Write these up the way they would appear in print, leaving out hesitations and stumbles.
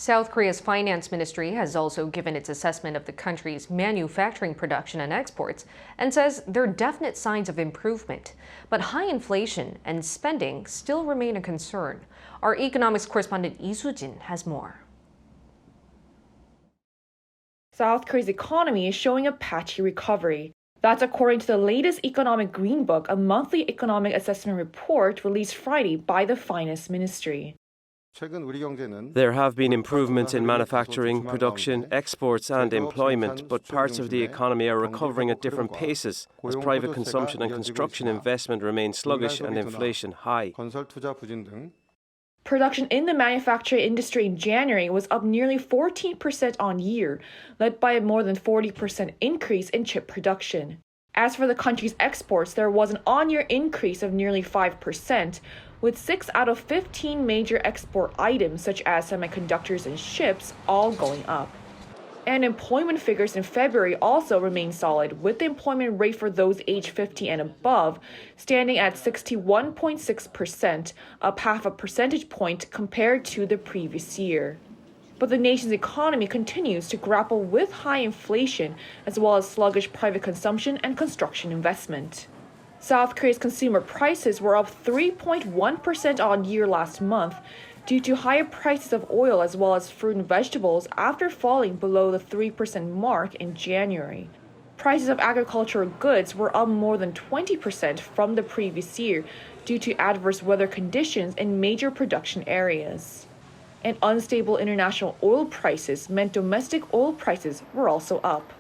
South Korea's finance ministry has also given its assessment of the country's manufacturing production and exports and says there are definite signs of improvement. But high inflation and spending still remain a concern. Our economics correspondent Lee Soo-jin has more. South Korea's economy is showing a patchy recovery. That's according to the latest Economic Green Book, a monthly economic assessment report released Friday by the finance ministry. There have been improvements in manufacturing, production, exports and employment, but parts of the economy are recovering at different paces as private consumption and construction investment remain sluggish and inflation high. Production in the manufacturing industry in January was up nearly 14% on year, led by a more than 40% increase in chip production. As for the country's exports, there was an on-year increase of nearly 5%, with 6 out of 15 major export items such as semiconductors and ships all going up. And employment figures in February also remained solid, with the employment rate for those aged 50 and above standing at 61.6%, up half a percentage point compared to the previous year. But the nation's economy continues to grapple with high inflation as well as sluggish private consumption and construction investment. South Korea's consumer prices were up 3.1% on year last month due to higher prices of oil as well as fruit and vegetables after falling below the 3% mark in January. Prices of agricultural goods were up more than 20% from the previous year due to adverse weather conditions in major production areas. And unstable international oil prices meant domestic oil prices were also up.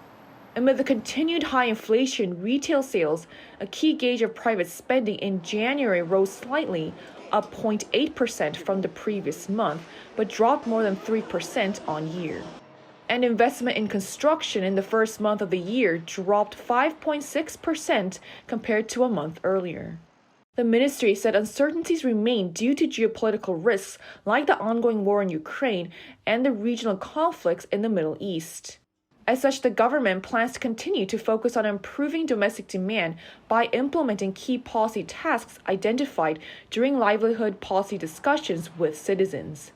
Amid the continued high inflation, retail sales, a key gauge of private spending in January, rose slightly, up 0.8% from the previous month, but dropped more than 3% on year. And investment in construction in the first month of the year dropped 5.6% compared to a month earlier. The ministry said uncertainties remain due to geopolitical risks like the ongoing war in Ukraine and the regional conflicts in the Middle East. As such, the government plans to continue to focus on improving domestic demand by implementing key policy tasks identified during livelihood policy discussions with citizens.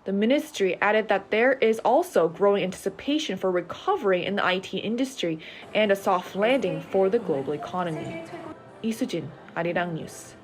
The ministry added that there is also growing anticipation for recovery in the IT industry and a soft landing for the global economy. Lee Soo-jin, Arirang News.